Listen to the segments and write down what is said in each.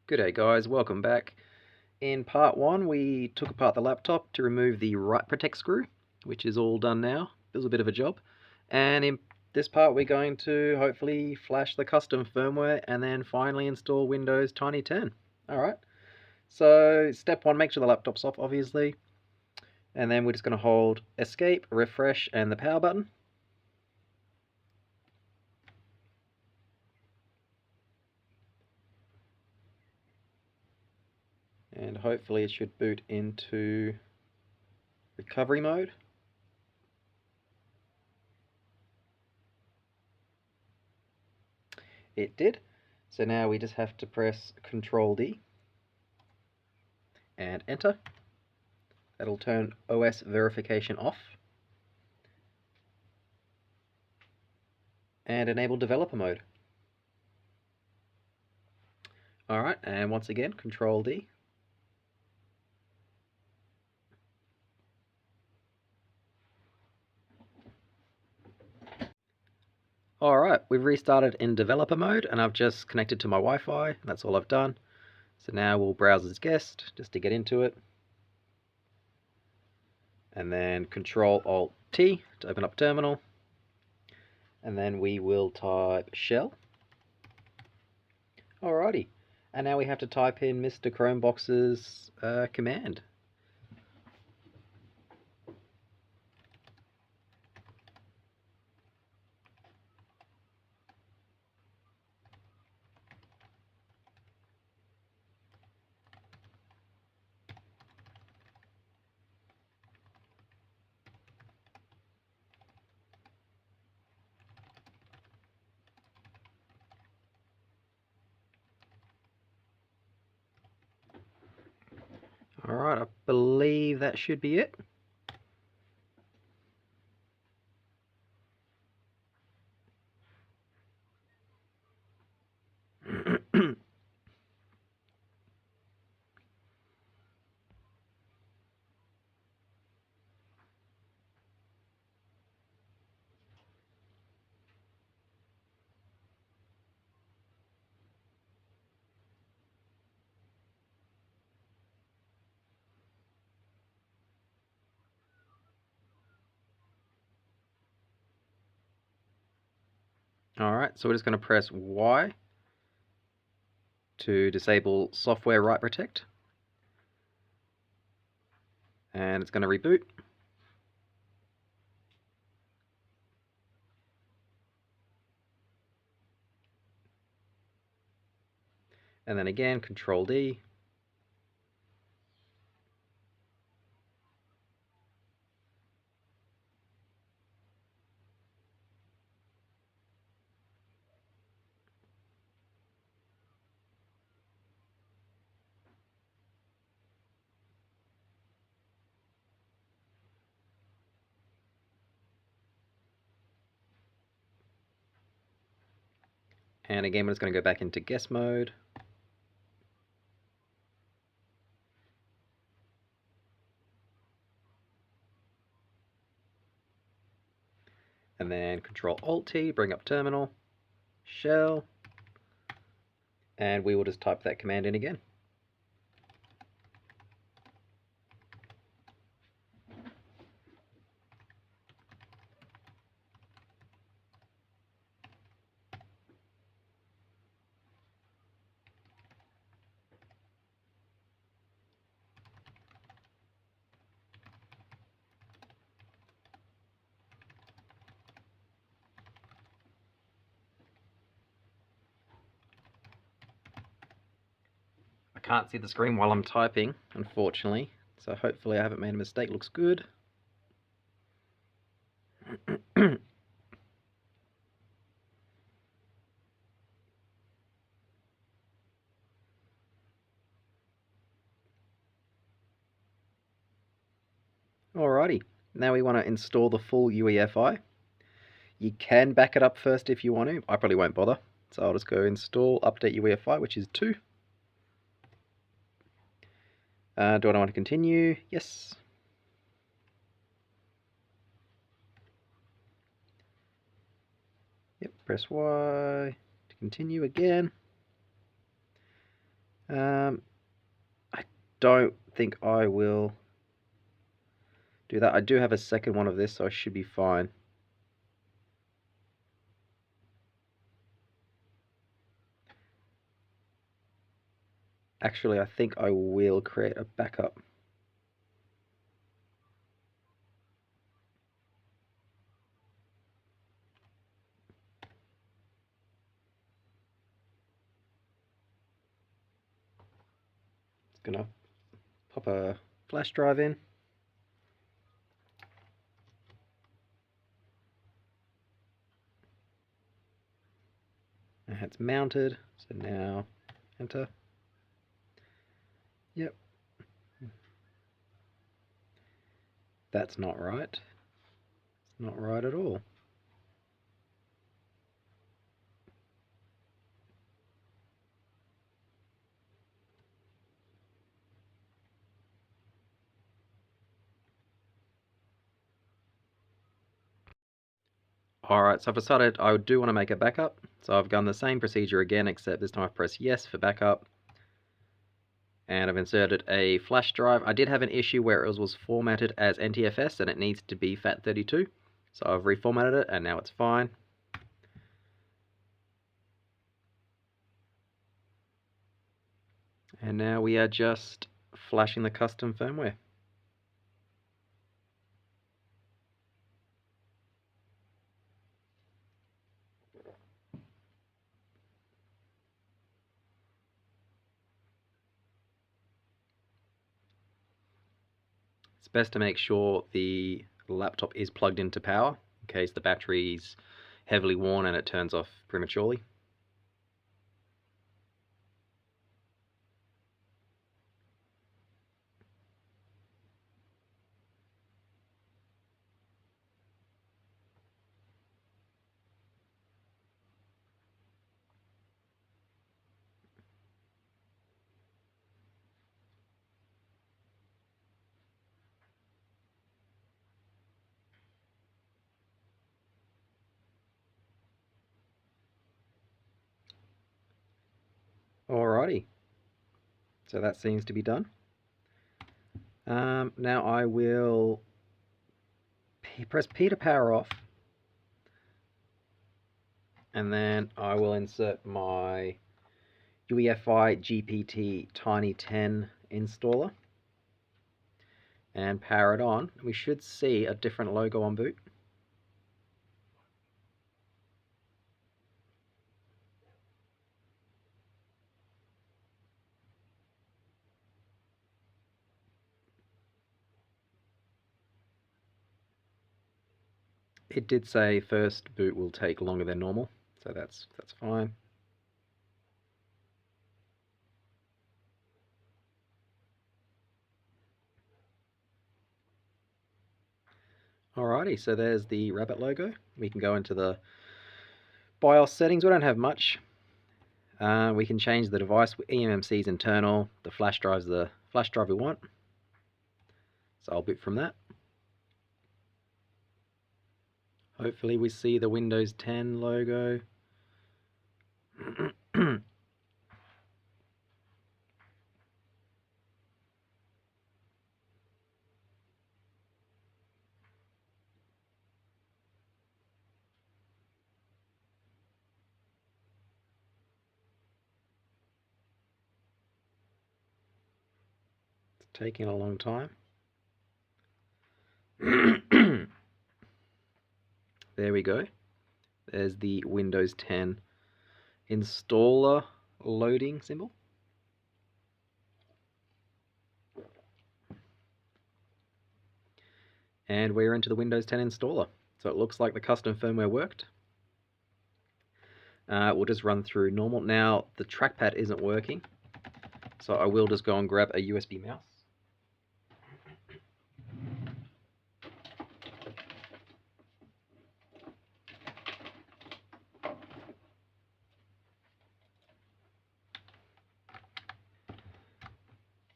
G'day guys, welcome back. In part 1 we took apart the laptop to remove the write protect screw, which is all done now. It was a bit of a job. And in this part we're going to hopefully flash the custom firmware and then finally install Windows Tiny 10. Alright, so step 1, make sure the laptop's off obviously. And then we're just going to hold escape, refresh and the power button. And hopefully it should boot into recovery mode. It did. So now we just have to press Control D and enter. That'll turn OS verification off and enable developer mode. Alright, and once again Control D. Alright, we've restarted in developer mode and I've just connected to my Wi-Fi. That's all I've done. So now we'll browse as guest just to get into it. And then Control Alt T to open up terminal. And then we will type shell. Alrighty, and now we have to type in MrChromebox's command. Alright, I believe that should be it. Alright, so we're just going to press Y to disable software write protect. And it's going to reboot. And then again, Control D. And again, we're just going to go back into guest mode. And then Control Alt T, bring up terminal, shell, and we will just type that command in again. I can't see the screen while I'm typing, unfortunately, so hopefully I haven't made a mistake. Looks good. Alrighty, now we want to install the full UEFI. You can back it up first if you want to. I probably won't bother. So I'll just go install update UEFI, which is 2. Do I want to continue? Yes. Yep, press Y to continue again. I don't think I will do that. I do have a second one of this, so I should be fine. Actually, I think I will create a backup. It's gonna pop a flash drive in. And it's mounted, so now enter. Yep. That's not right. It's not right at all. Alright, so I've decided I do want to make a backup. So I've done the same procedure again, except this time I've pressed yes for backup. And I've inserted a flash drive. I did have an issue where it was formatted as NTFS and it needs to be FAT32. So I've reformatted it and now it's fine. And now we are just flashing the custom firmware. It's best to make sure the laptop is plugged into power in case the battery's heavily worn and it turns off prematurely. Alrighty, so that seems to be done. Now I will press P to power off, and then I will insert my UEFI GPT Tiny 10 installer and power it on. We should see a different logo on boot. It did say first boot will take longer than normal, so that's fine. Alrighty, so there's the rabbit logo. We can go into the BIOS settings. We don't have much. We can change the device. eMMC's internal. The flash drive's the flash drive we want. So I'll boot from that. Hopefully we see the Windows 10 logo. It's taking a long time. There we go. There's the Windows 10 installer loading symbol. And we're into the Windows 10 installer. So it looks like the custom firmware worked. We'll just run through normal. Now the trackpad isn't working, so I will just go and grab a USB mouse.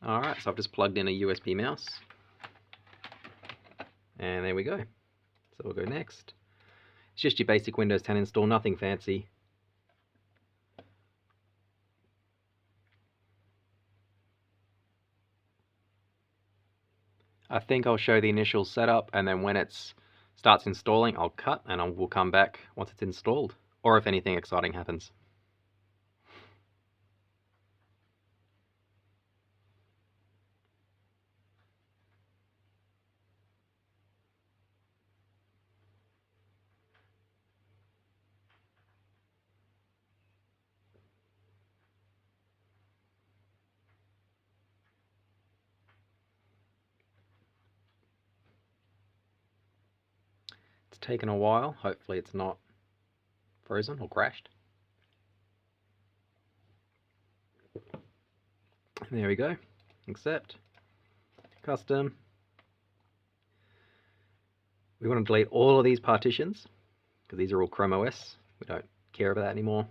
Alright, so I've just plugged in a USB mouse. And there we go. So we'll go next. It's just your basic Windows 10 install, nothing fancy. I think I'll show the initial setup, and then when it starts installing, I'll cut and we'll come back once it's installed, or if anything exciting happens. It's taken a while. Hopefully it's not frozen or crashed. There we go. Accept. Custom. We want to delete all of these partitions because these are all Chrome OS. We don't care about that anymore.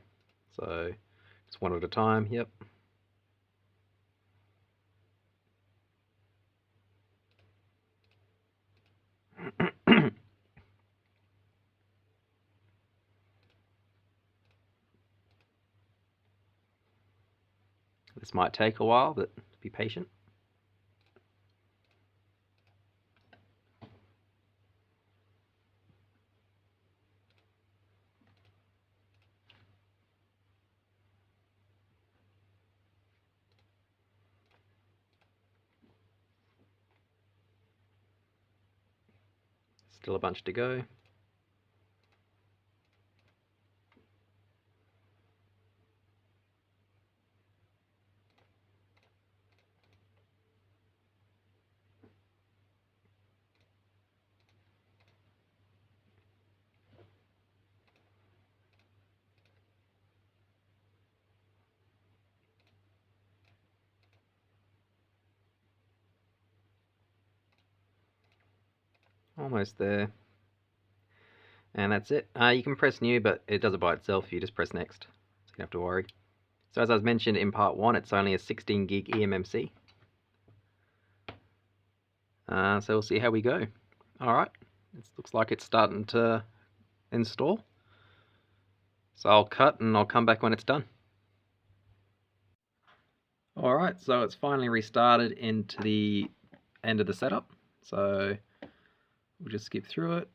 So just one at a time. Yep. This might take a while, but be patient. Still a bunch to go. Almost there. And that's it. You can press new, but it does it by itself. You just press next, so you don't have to worry. So as I mentioned in part 1, it's only a 16 gig eMMC. So we'll see how we go. Alright, it looks like it's starting to install. So I'll cut and I'll come back when it's done. Alright, so it's finally restarted into the end of the setup. So we'll just skip through it.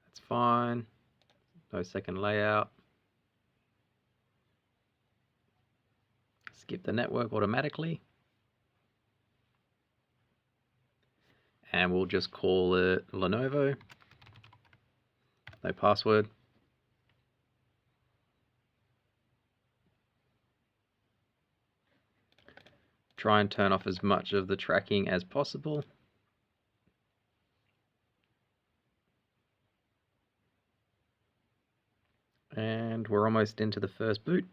That's fine. No second layout. Skip the network automatically. And we'll just call it Lenovo. No password. Try and turn off as much of the tracking as possible. And we're almost into the first boot.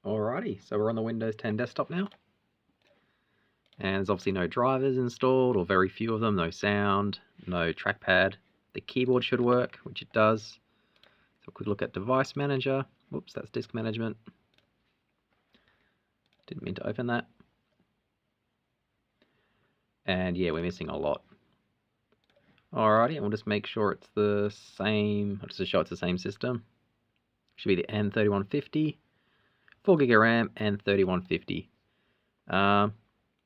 Alrighty, so we're on the Windows 10 desktop now. And there's obviously no drivers installed, or very few of them, no sound, no trackpad. The keyboard should work, which it does. So a quick look at Device Manager. Whoops, that's Disk Management. Didn't mean to open that. And yeah, we're missing a lot. Alrighty, and we'll just make sure it's the same, just to show it's the same system. Should be the N3150, 4GB of RAM, and 3150.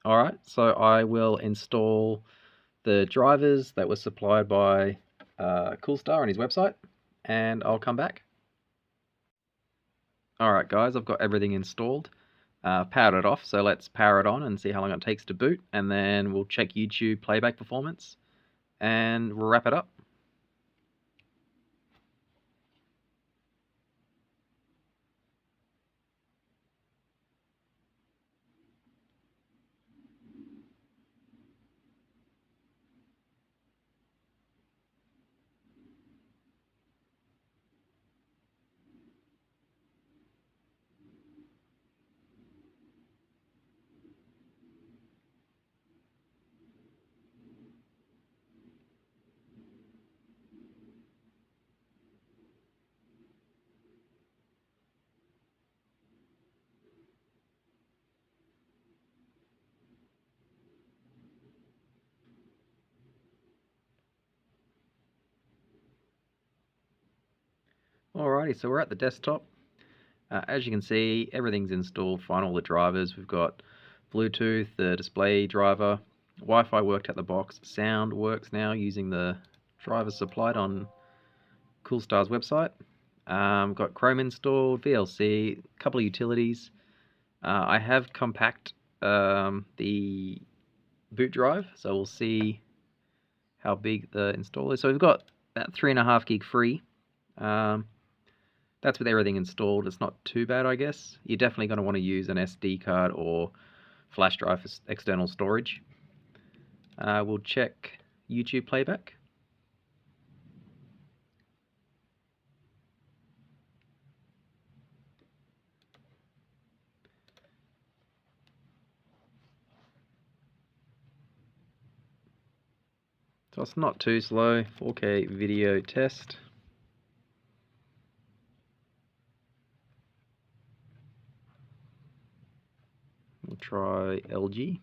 Alright, so I will install the drivers that were supplied by Coolstar on his website, and I'll come back. Alright guys, I've got everything installed, powered it off, so let's power it on and see how long it takes to boot, and then we'll check YouTube playback performance, and we'll wrap it up. Alrighty, so we're at the desktop. As you can see, everything's installed fine, all the drivers. We've got Bluetooth, the display driver, Wi-Fi worked out the box, sound works now using the drivers supplied on Coolstar's website. Got Chrome installed, VLC, a couple of utilities. I have compact the boot drive, so we'll see how big the install is. So we've got about 3.5 gig free. That's with everything installed. It's not too bad, I guess. You're definitely going to want to use an SD card or flash drive for external storage. We'll check YouTube playback. So it's not too slow. 4K video test. We'll try LG.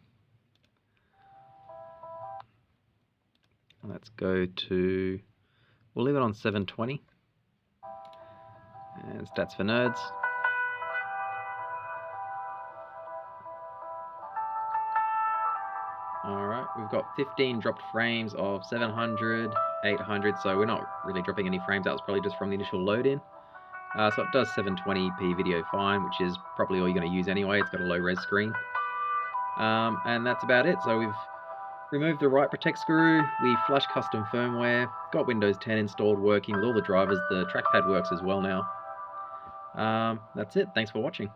Let's go to, we'll leave it on 720. And stats for nerds. Alright, we've got 15 dropped frames of 700, 800, so we're not really dropping any frames. That was probably just from the initial load in. So it does 720p video fine, which is probably all you're going to use anyway. It's got a low res screen. And that's about it. So we've removed the write protect screw, we flash custom firmware, got Windows 10 installed working with all the drivers, the trackpad works as well now. That's it, thanks for watching.